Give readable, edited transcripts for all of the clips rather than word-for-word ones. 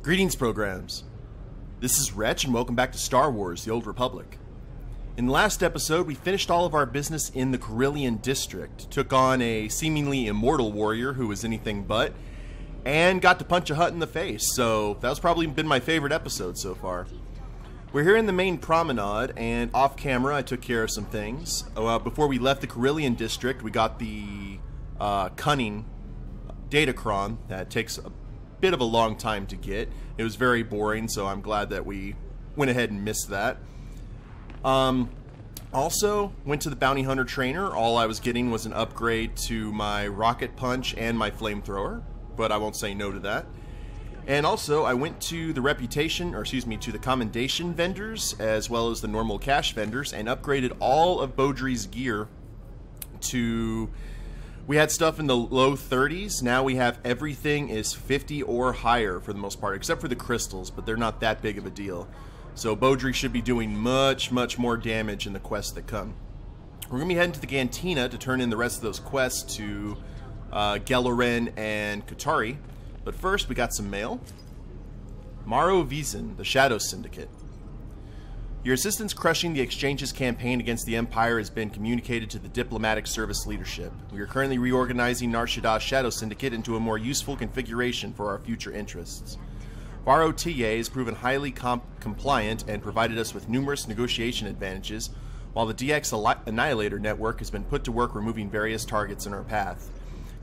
Greetings, programs. This is Wretch, and welcome back to Star Wars: The Old Republic. In the last episode, we finished all of our business in the Carillion district, took on a seemingly immortal warrior who was anything but, and got to punch a Hutt in the face, so that's probably been my favorite episode so far. We're here in the main promenade, and off camera I took care of some things. Before we left the Carillion district, we got the cunning datacron that takes a bit of a long time to get. It was very boring, so I'm glad that we went ahead and missed that. Also, went to the bounty hunter trainer. All I was getting was an upgrade to my rocket punch and my flamethrower, but I won't say no to that. And also, I went to the to the commendation vendors, as well as the normal cash vendors, and upgraded all of Bowdre's gear to... We had stuff in the low 30s, now we have everything is 50 or higher for the most part, except for the crystals, but they're not that big of a deal. So Bowdre should be doing much, much more damage in the quests that come. We're going to be heading to the Cantina to turn in the rest of those quests to Gelaren and Katari. But first, we got some mail. Maro Vizin, the Shadow Syndicate. Your assistance crushing the Exchange's campaign against the Empire has been communicated to the Diplomatic Service leadership. We are currently reorganizing Nar Shaddah's Shadow Syndicate into a more useful configuration for our future interests. Varo TA has proven highly compliant and provided us with numerous negotiation advantages, while the DX Annihilator network has been put to work removing various targets in our path.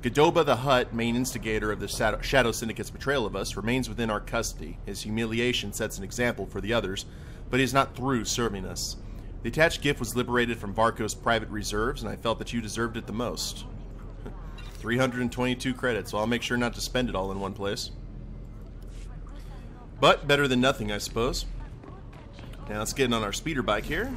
Godoba the Hutt, main instigator of the Shadow Syndicate's betrayal of us, remains within our custody. His humiliation sets an example for the others, but he is not through serving us. The attached gift was liberated from Varco's private reserves, and I felt that you deserved it the most. 322 credits, so I'll make sure not to spend it all in one place. But better than nothing, I suppose. Now let's get on our speeder bike here.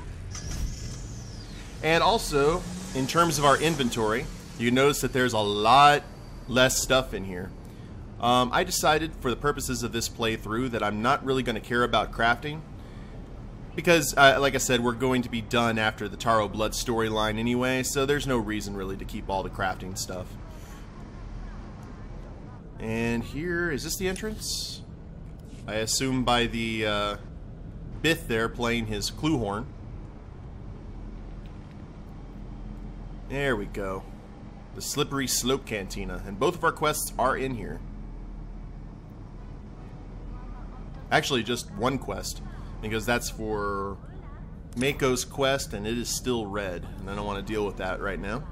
And also, in terms of our inventory, you notice that there's a lot less stuff in here. I decided, for the purposes of this playthrough, that I'm not really going to care about crafting. Because, like I said, we're going to be done after the Taro Blood storyline anyway, so there's no reason really to keep all the crafting stuff. And here, is this the entrance? I assume by the Bith there playing his clue horn. There we go. The Slippery Slope Cantina, and both of our quests are in here. Actually, just one quest, because that's for Mako's quest, and it is still red, and I don't want to deal with that right now.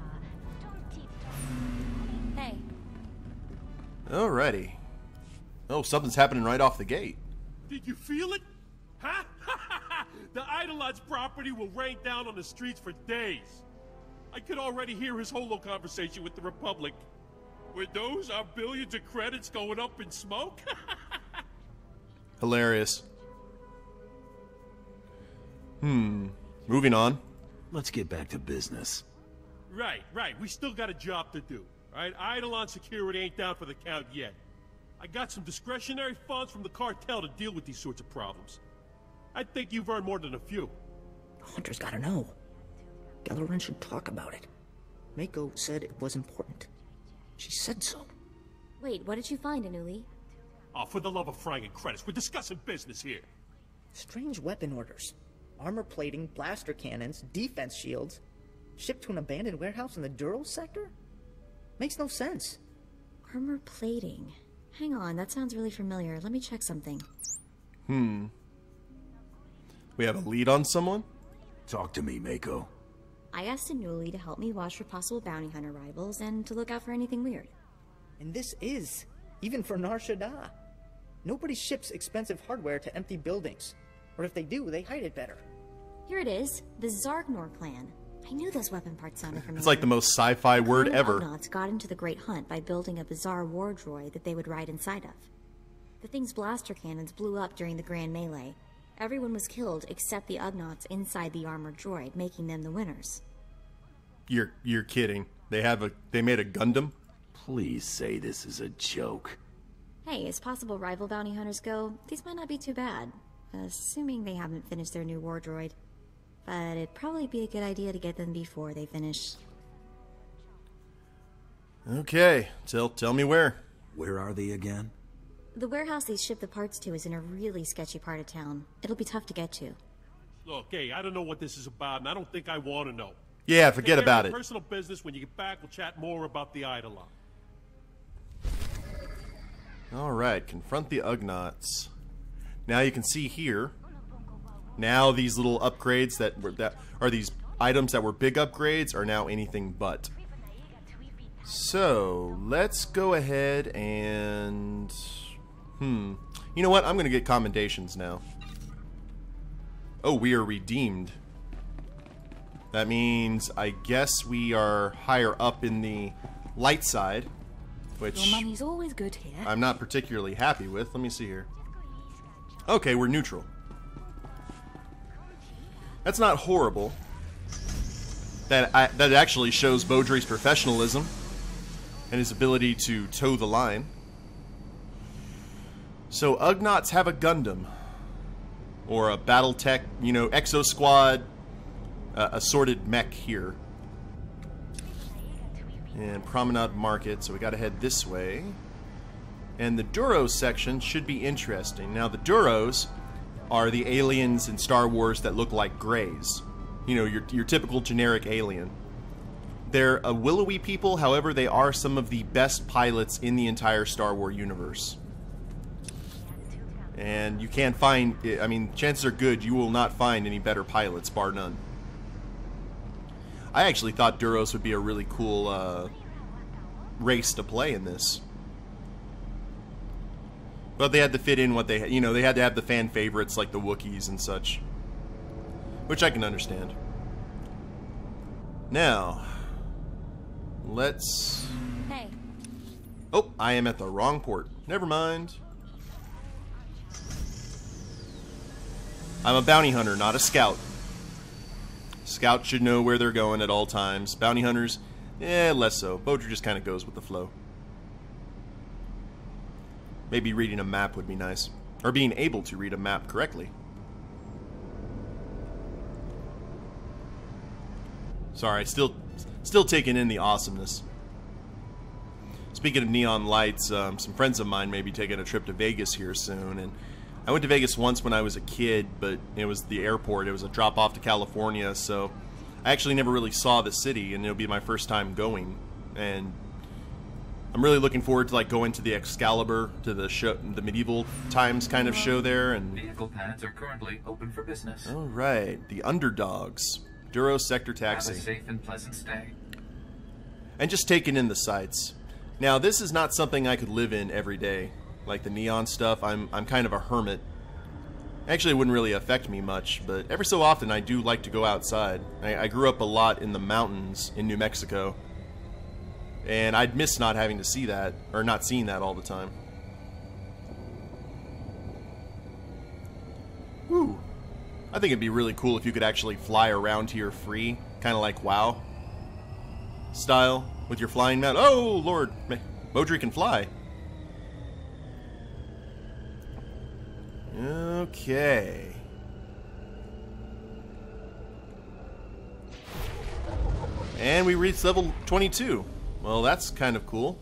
Hey. Alrighty. Oh, something's happening right off the gate. Did you feel it? Huh? The Eidolon's property will rain down on the streets for days. I could already hear his holo conversation with the Republic. Were those our billions of credits going up in smoke? Hilarious. Moving on. Let's get back to business. Right. We still got a job to do. Right? Eidolon security ain't down for the count yet. I got some discretionary funds from the cartel to deal with these sorts of problems. I think you've earned more than a few. Hunter's gotta know. Gelaren should talk about it. Mako said it was important. She said so. Wait, what did you find, Anuli? Oh, for the love of frying and credits, we're discussing business here. Strange weapon orders. Armor plating, blaster cannons, defense shields. Shipped to an abandoned warehouse in the Duros Sector? Makes no sense. Armor plating. Hang on, that sounds really familiar. Let me check something. We have a lead on someone? Talk to me, Mako. I asked Anuli to help me watch for possible bounty hunter rivals and to look out for anything weird. And this is, even for Nar Shaddaa. Nobody ships expensive hardware to empty buildings. Or if they do, they hide it better. Here it is, the Zargnor clan. I knew those weapon parts sounded familiar. It's like the most sci-fi word ever. The Ugnaughts got into the Great Hunt by building a bizarre war droid that they would ride inside of. The thing's blaster cannons blew up during the Grand Melee. Everyone was killed except the Ugnaughts inside the armored droid, making them the winners. You're kidding. They made a Gundam? Please say this is a joke. Hey, as possible rival bounty hunters go, these might not be too bad. Assuming they haven't finished their new war droid. But it'd probably be a good idea to get them before they finish. Okay, tell me where. Where are they again? The warehouse they ship the parts to is in a really sketchy part of town. It'll be tough to get to. Look, hey, I don't know what this is about, and I don't think I want to know. Yeah, forget Take care about of it. your personal business. When you get back, we'll chat more about the Eidolon. Alright, confront the Ugnaughts. Now you can see here, now these little upgrades that are these items that were big upgrades are now anything but. So, let's go ahead and... You know what? I'm going to get commendations now. Oh, we are redeemed. That means, I guess we are higher up in the light side, which Your money's always good here. I'm not particularly happy with. Let me see here. Okay, we're neutral. That's not horrible. That actually shows Bowdre's professionalism and his ability to toe the line. So Ugnaughts have a Gundam, or a BattleTech, you know, Exo Squad, assorted mech here. And Promenade Market, so we gotta head this way. And the Duros section should be interesting. Now the Duros are the aliens in Star Wars that look like Greys. You know, your typical generic alien. They're a willowy people, however they are some of the best pilots in the entire Star Wars universe. And you can't find, I mean, chances are good you will not find any better pilots, bar none. I actually thought Duros would be a really cool race to play in this. But they had to fit in what they had, you know, they had to have the fan favorites like the Wookiees and such. Which I can understand. Now, let's... Hey. Oh, I am at the wrong port. Never mind. I'm a bounty hunter, not a scout. Scouts should know where they're going at all times. Bounty hunters, less so. Bowdre just kind of goes with the flow. Maybe reading a map would be nice. Or being able to read a map correctly. Sorry, still taking in the awesomeness. Speaking of neon lights, some friends of mine may be taking a trip to Vegas here soon, and I went to Vegas once when I was a kid, but it was the airport. It was a drop off to California, so I actually never really saw the city, and it'll be my first time going. And I'm really looking forward to like going to the Excalibur, to the show, the medieval times kind of show there. And vehicle pads are currently open for business. all right, the Underdogs, Duros Sector taxi. Have a safe and pleasant stay. And just taking in the sights. Now, this is not something I could live in every day. Like the neon stuff, I'm kind of a hermit. Actually, it wouldn't really affect me much, but every so often I do like to go outside. I grew up a lot in the mountains in New Mexico, and I'd miss not having to see that, or not seeing that all the time. Woo! I think it'd be really cool if you could actually fly around here free, kind of like WoW style, with your flying mount. Oh, Lord! Bowdre can fly. Okay. And we reached level 22. Well, that's kind of cool.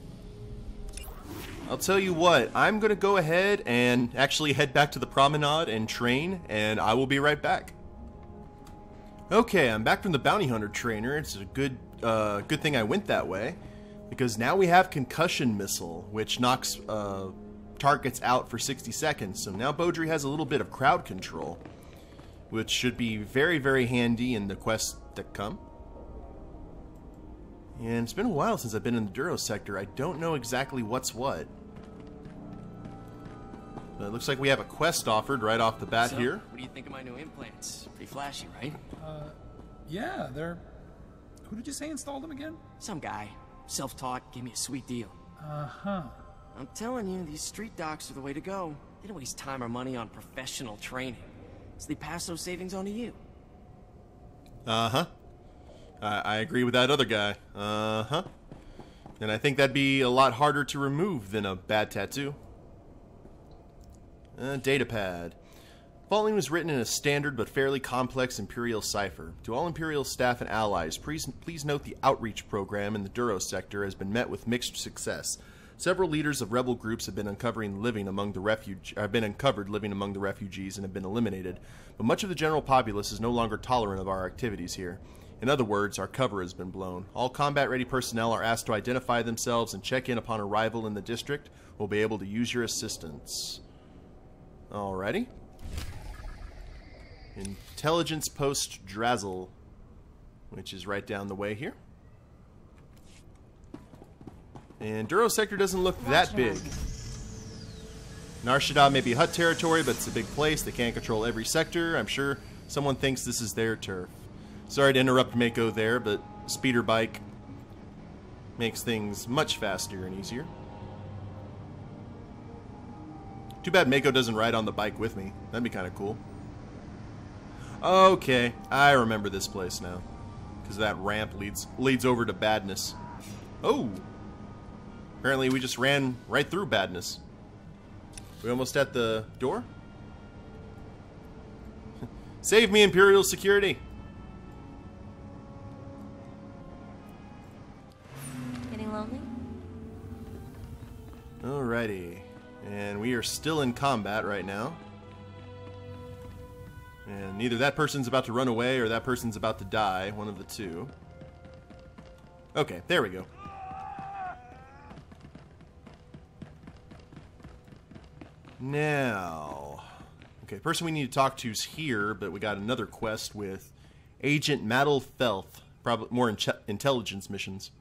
I'll tell you what, I'm going to go ahead and actually head back to the promenade and train, and I will be right back. Okay, I'm back from the bounty hunter trainer. It's a good thing I went that way, because now we have concussion missile, which knocks targets out for 60 seconds. So now Bowdre has a little bit of crowd control, which should be very, very handy in the quests that come. And it's been a while since I've been in the Duros sector. I don't know exactly what's what. But it looks like we have a quest offered right off the bat here. What do you think of my new implants? Pretty flashy, right? Yeah, they're... Who did you say installed them again? Some guy. Self-taught, gave me a sweet deal. Uh-huh. I'm telling you, these street docs are the way to go. They don't waste time or money on professional training. So they pass those savings on to you. Uh-huh. I agree with that other guy. Uh-huh. And I think that'd be a lot harder to remove than a bad tattoo. Datapad. Following was written in a standard but fairly complex Imperial cipher. To all Imperial staff and allies, please note the outreach program in the Duros sector has been met with mixed success. Several leaders of rebel groups have been uncovered living among the refugees and have been eliminated, but much of the general populace is no longer tolerant of our activities here. In other words, our cover has been blown. All combat-ready personnel are asked to identify themselves and check in upon arrival in the district. We'll be able to use your assistance. Alrighty. Intelligence Post Drazzle, which is right down the way here. And Duros Sector doesn't look that big. Nar Shaddaa may be Hutt territory, but it's a big place. They can't control every sector. I'm sure someone thinks this is their turf. Sorry to interrupt Mako there, but speeder bike makes things much faster and easier. Too bad Mako doesn't ride on the bike with me. That'd be kind of cool. Okay, I remember this place now. Because that ramp leads over to Badness. Oh! Apparently we just ran right through Badness. We almost at the door? Save me, Imperial Security! Getting lonely? Alrighty. And we are still in combat right now. And either that person's about to run away or that person's about to die. One of the two. Okay, there we go. Now, okay, person we need to talk to is here, but we got another quest with Agent Maddle Felth. Probably more intelligence missions.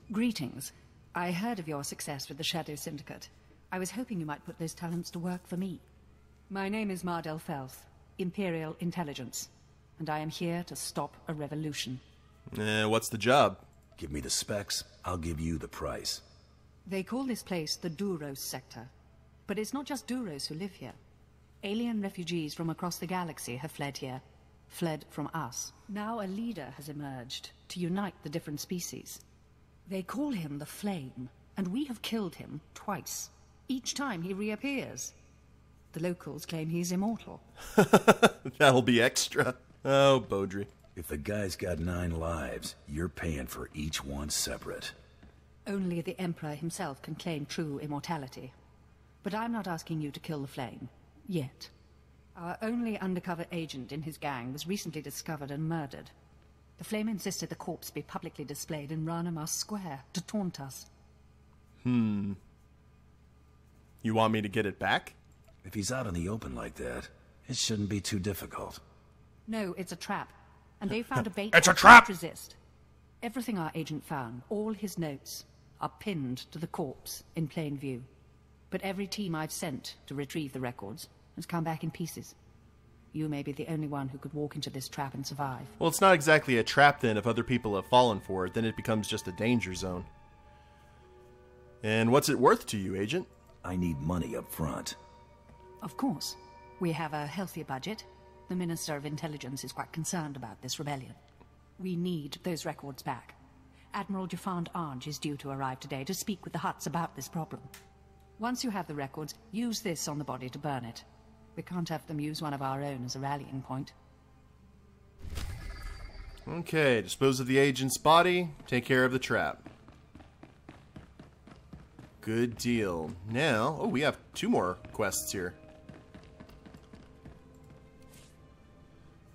Greetings. I heard of your success with the Shadow Syndicate. I was hoping you might put those talents to work for me. My name is Mardel Felth, Imperial Intelligence, and I am here to stop a revolution. What's the job? Give me the specs, I'll give you the price. They call this place the Duros Sector. But it's not just Duros who live here. Alien refugees from across the galaxy have fled here. Fled from us. Now a leader has emerged to unite the different species. They call him the Flame, and we have killed him twice. Each time he reappears. The locals claim he's immortal. That'll be extra. Oh, Bowdre. If the guy's got 9 lives, you're paying for each one separate. Only the Emperor himself can claim true immortality. But I'm not asking you to kill the Flame. Yet. Our only undercover agent in his gang was recently discovered and murdered. The Flame insisted the corpse be publicly displayed in Ranamas Square to taunt us. You want me to get it back? If he's out in the open like that, it shouldn't be too difficult. No, it's a trap. And they found a bait It's a that trap! can't resist. Everything our agent found, all his notes, are pinned to the corpse in plain view. But every team I've sent to retrieve the records has come back in pieces. You may be the only one who could walk into this trap and survive. Well, it's not exactly a trap then. If other people have fallen for it, then it becomes just a danger zone. And what's it worth to you, Agent? I need money up front. Of course. We have a healthier budget. The Minister of Intelligence is quite concerned about this rebellion. We need those records back. Admiral Jafand Arge is due to arrive today to speak with the Hutts about this problem. Once you have the records, use this on the body to burn it. We can't have them use one of our own as a rallying point. Okay, dispose of the agent's body, take care of the trap. Good deal. Now, oh, we have 2 more quests here.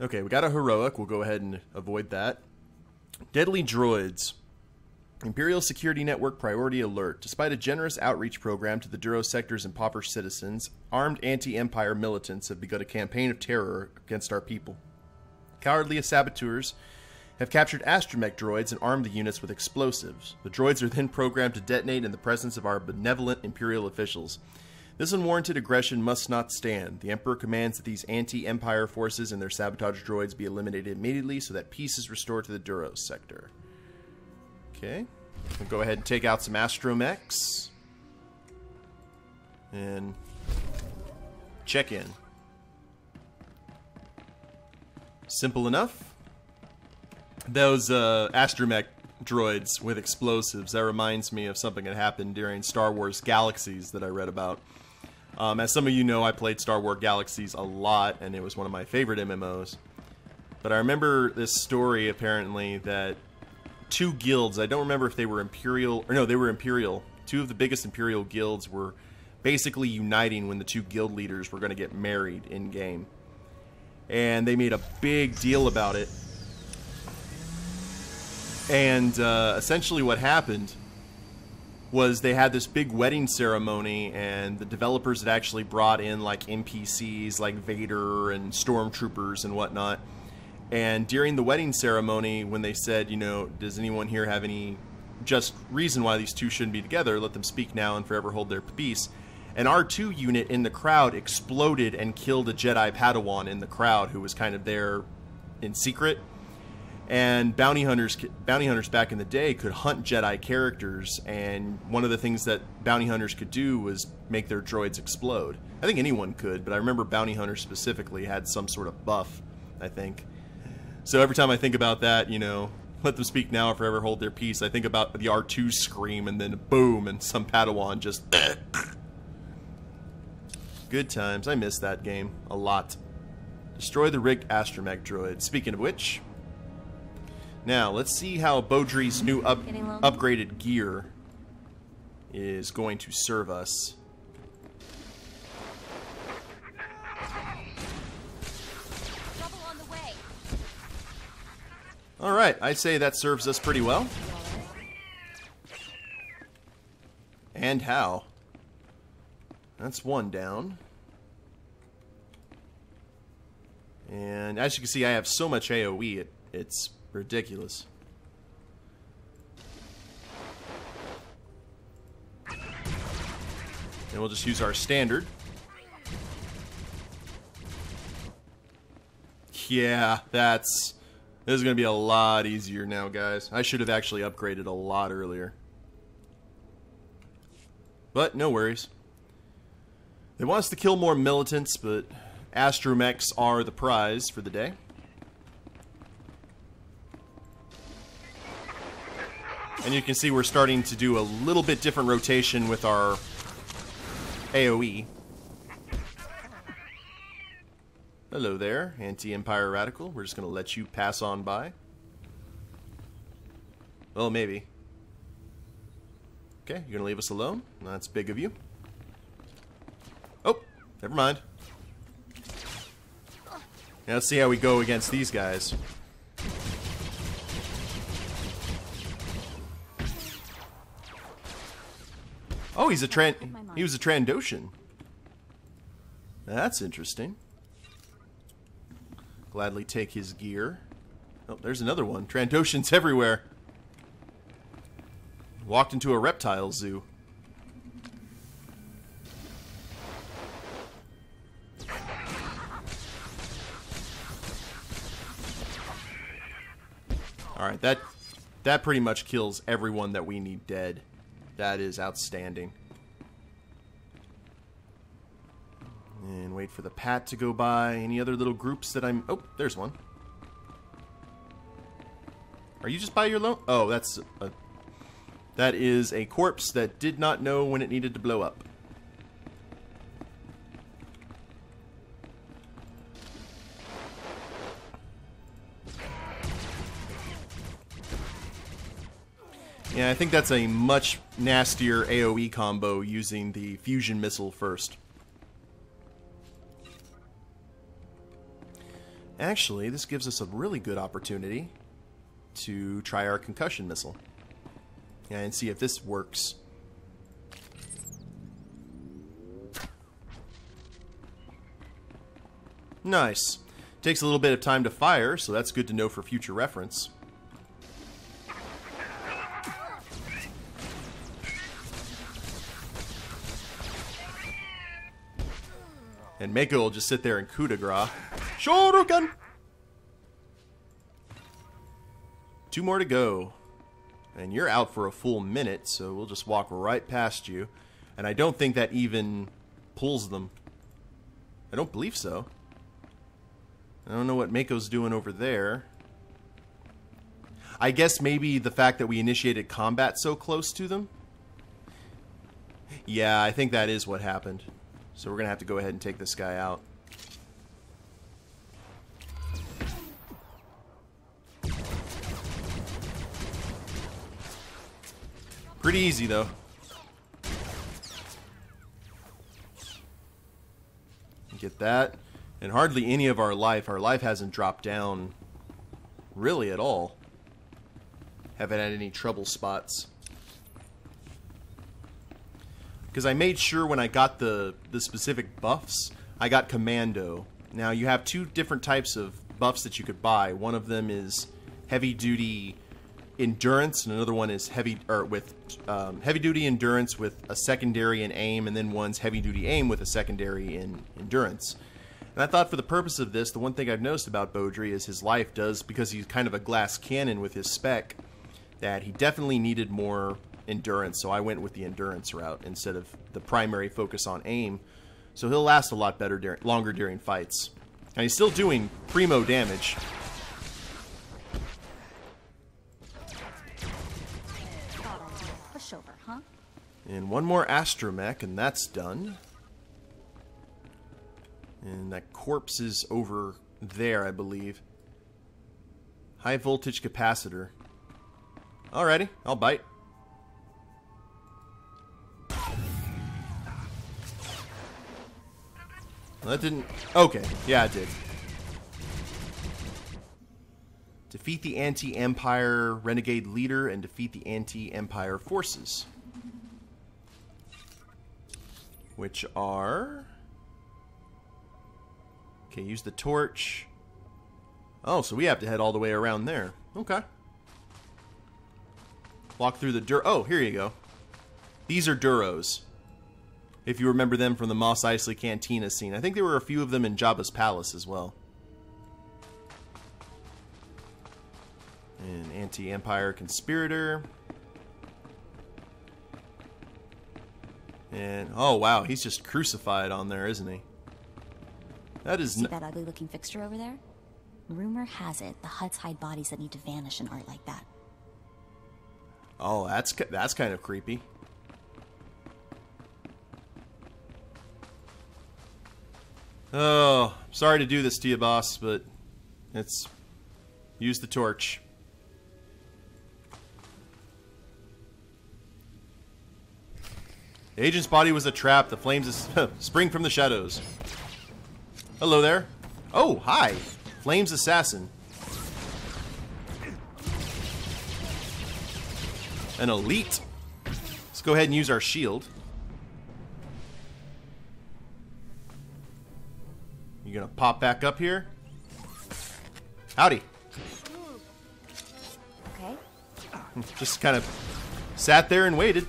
Okay, we got a heroic. We'll go ahead and avoid that. Deadly droids. Imperial Security Network priority alert. Despite a generous outreach program to the Duros Sector's impoverished citizens, armed anti-Empire militants have begun a campaign of terror against our people. Cowardly saboteurs have captured astromech droids and armed the units with explosives. The droids are then programmed to detonate in the presence of our benevolent Imperial officials. This unwarranted aggression must not stand. The Emperor commands that these anti-Empire forces and their sabotage droids be eliminated immediately so that peace is restored to the Duros Sector. Okay. We'll go ahead and take out some astromechs. And check in. Simple enough. Those astromech droids with explosives, that reminds me of something that happened during Star Wars Galaxies that I read about. As some of you know, I played Star Wars Galaxies a lot, and it was one of my favorite MMOs. But I remember this story, apparently, that two guilds. I don't remember if they were Imperial, or no, they were Imperial. Two of the biggest Imperial guilds were basically uniting when the two guild leaders were going to get married in-game. And they made a big deal about it. And essentially what happened was they had this big wedding ceremony, and the developers had actually brought in like NPCs like Vader and stormtroopers and whatnot. And during the wedding ceremony, when they said, you know, does anyone here have any just reason why these two shouldn't be together, let them speak now and forever hold their peace. An R2 unit in the crowd exploded and killed a Jedi Padawan in the crowd who was kind of there in secret. And bounty hunters back in the day could hunt Jedi characters, and one of the things that bounty hunters could do was make their droids explode. I think anyone could, but I remember bounty hunters specifically had some sort of buff, I think. So every time I think about that, you know, let them speak now or forever hold their peace, I think about the R2 scream and then boom, and some Padawan just... Good times. I miss that game a lot. Destroy the rigged astromech droid. Speaking of which... Now, let's see how Bowdre's new upgraded gear is going to serve us. Trouble on the way. Alright, I'd say that serves us pretty well. And how? That's one down. And as you can see, I have so much AoE, it's ridiculous. And we'll just use our standard. Yeah, this is going to be a lot easier now, guys. I should have actually upgraded a lot earlier. But no worries. They want us to kill more militants, but astromechs are the prize for the day. And you can see we're starting to do a little bit different rotation with our AoE. Hello there, anti-Empire Radical. We're just going to let you pass on by. Well, maybe. Okay, you're going to leave us alone? That's big of you. Oh, never mind. Now let's see how we go against these guys. Oh, he was a Trandoshan. That's interesting. Gladly take his gear. Oh, there's another one. Trandoshans everywhere. Walked into a reptile zoo. Alright, that pretty much kills everyone that we need dead. That is outstanding. And wait for the pat to go by. Any other little groups that I'm... Oh, there's one. Are you just by your lone? Oh, that is a corpse that did not know when it needed to blow up. Yeah, I think that's a much nastier AoE combo using the fusion missile first. Actually, this gives us a really good opportunity to try our concussion missile. Yeah, and see if this works. Nice. Takes a little bit of time to fire, so that's good to know for future reference. And Mako will just sit there and coup de grace. Shoryuken! 2 more to go. And you're out for a full minute, so we'll just walk right past you. And I don't think that even pulls them. I don't believe so. I don't know what Mako's doing over there. I guess maybe the fact that we initiated combat so close to them? Yeah, I think that is what happened. So we're going to have to go ahead and take this guy out. Pretty easy, though. Get that. And hardly any of our life hasn't dropped down really at all. Haven't had any trouble spots. Because I made sure when I got the specific buffs, I got Commando. Now, you have two different types of buffs that you could buy. One of them is heavy-duty endurance, and another one is heavy-duty endurance with a secondary in aim, and then one's heavy-duty aim with a secondary in endurance. And I thought for the purpose of this, the one thing I've noticed about Bowdre is his life does, because he's kind of a glass cannon with his spec, that he definitely needed more endurance, so I went with the endurance route instead of the primary focus on aim. So he'll last a lot better longer during fights. And he's still doing primo damage. Pushover, huh? And one more astromech, and that's done. And that corpse is over there, I believe. High voltage capacitor. Alrighty, I'll bite. Well, that didn't... Okay, yeah, it did. Defeat the anti-Empire renegade leader and defeat the anti-Empire forces. Which are... Okay, use the torch. Oh, so we have to head all the way around there. Okay. Walk through the Oh, here you go. These are Duros. If you remember them from the Mos Eisley Cantina scene. I think there were a few of them in Jabba's palace as well. An anti-Empire conspirator. And, oh wow, he's just crucified on there, isn't he? That is... See that ugly-looking fixture over there? Rumor has it the Hutts hide bodies that need to vanish in art like that. Oh, that's kind of creepy. Oh, sorry to do this to you, boss, but it's... Use the torch. The agent's body was a trap. The flames spring from the shadows. Hello there. Oh, hi. Flames assassin. An elite. Let's go ahead and use our shield. You gonna pop back up here? Howdy. Okay. Just kind of sat there and waited.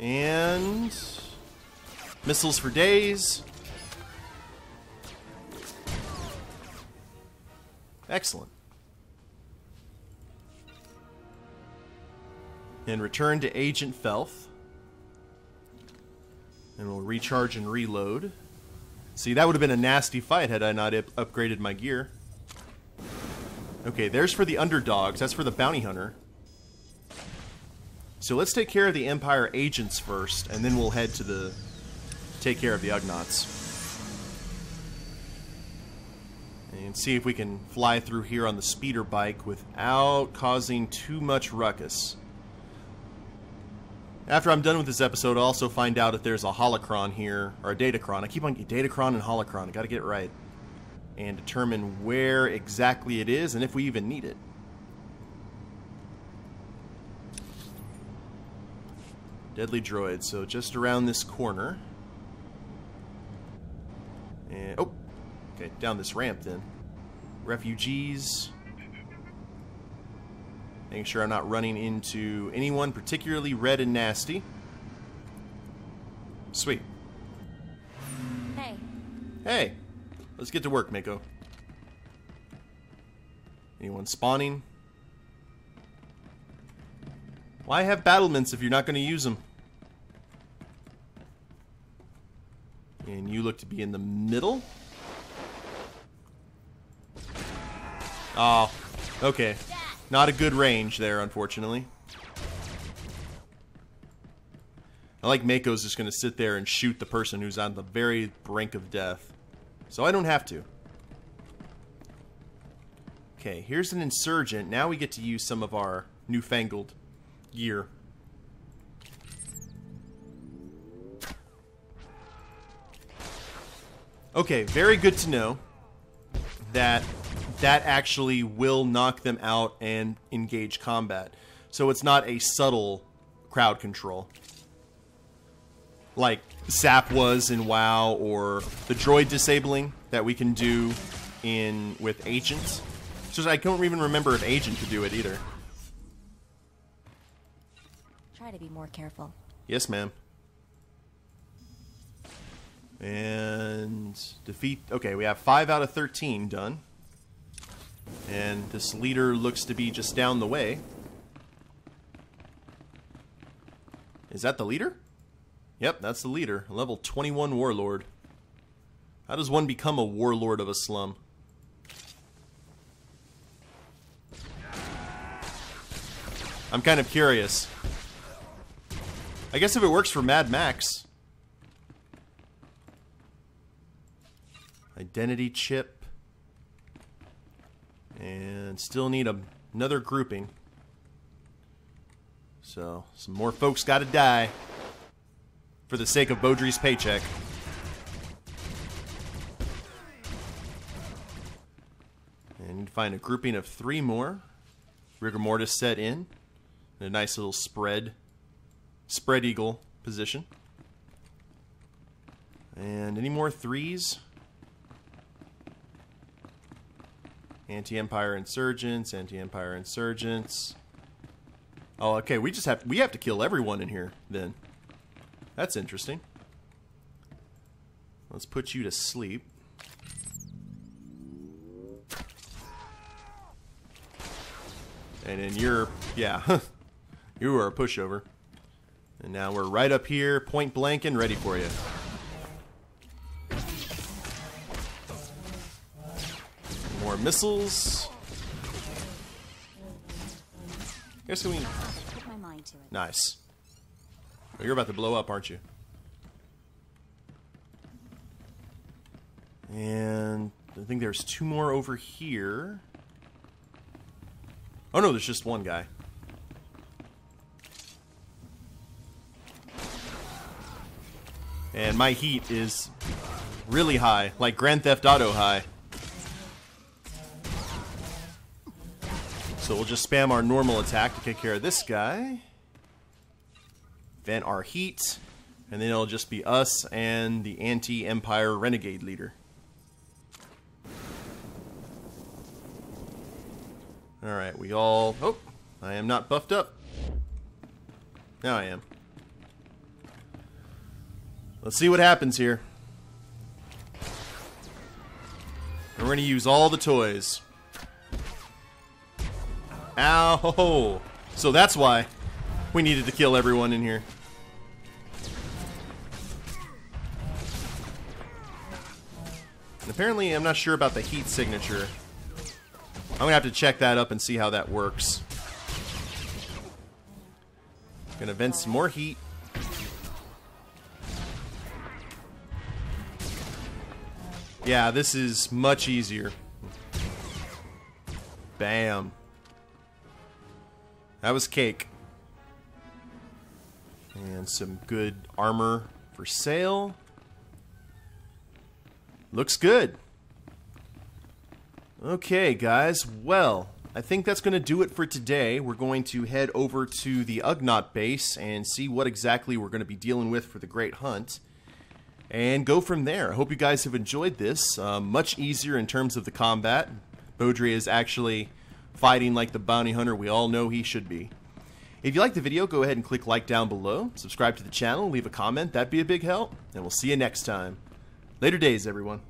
And missiles for days. Excellent. And return to Agent Felth. And we'll recharge and reload. See, that would have been a nasty fight had I not upgraded my gear. Okay, there's for the underdogs. That's for the bounty hunter. So let's take care of the Empire agents first, and then we'll head to take care of the Ugnaughts. And see if we can fly through here on the speeder bike without causing too much ruckus. After I'm done with this episode, I'll also find out if there's a holocron here, or a datacron. I keep on datacron and holocron. I gotta get it right. And determine where exactly it is, and if we even need it. Deadly droid, so just around this corner. And, oh, okay, down this ramp then. Refugees. Making sure I'm not running into anyone particularly red and nasty. Sweet. Hey. Hey, let's get to work, Mako. Anyone spawning? Why have battlements if you're not going to use them? And you look to be in the middle? Oh, okay. Not a good range there, unfortunately. I like Mako's just going to sit there and shoot the person who's on the very brink of death. so I don't have to. Okay, here's an insurgent. Now we get to use some of our newfangled gear. Okay, very good to know that that actually will knock them out and engage combat. So it's not a subtle crowd control like SAP was in WoW, or the droid disabling that we can do with agents. So I don't even remember if agent could do it either. Try to be more careful. Yes, ma'am. And defeat. Okay, we have 5 out of 13 done. And this leader looks to be just down the way. Is that the leader? Yep, that's the leader. Level 21 warlord. How does one become a warlord of a slum? I'm kind of curious. I guess if it works for Mad Max. Identity chip. And still need another grouping. So, some more folks gotta die. For the sake of Bowdre's paycheck. And need to find a grouping of 3 more. Rigor mortis set in. A nice little spread eagle position. And any more 3s? Anti-Empire insurgents, anti-Empire insurgents. Oh, okay, we have to kill everyone in here then. That's interesting. Let's put you to sleep. And then you're, yeah, you are a pushover. And now we're right up here, point blank and ready for you. More missiles. Guess we Put my mind to it. Nice. Oh, you're about to blow up, aren't you? And I think there's 2 more over here. Oh no, there's just 1 guy. And my heat is really high, like Grand Theft Auto high. So we'll just spam our normal attack to take care of this guy. Vent our heat. And then it'll just be us and the anti-Empire renegade leader. Alright, we all... Oh, I am not buffed up. Now I am. Let's see what happens here. And we're going to use all the toys. Ow! So that's why we needed to kill everyone in here. And apparently, I'm not sure about the heat signature. I'm gonna have to check that up and see how that works. Gonna vent some more heat. Yeah, this is much easier. Bam. That was cake. And some good armor for sale. Looks good. Okay, guys. Well, I think that's going to do it for today. We're going to head over to the Ugnaught base and see what exactly we're going to be dealing with for the Great Hunt. And go from there. I hope you guys have enjoyed this. Much easier in terms of the combat. Bowdre is actually fighting like the bounty hunter we all know he should be. If you liked the video, go ahead and click like down below. Subscribe to the channel, leave a comment. That'd be a big help. And we'll see you next time. Later days, everyone.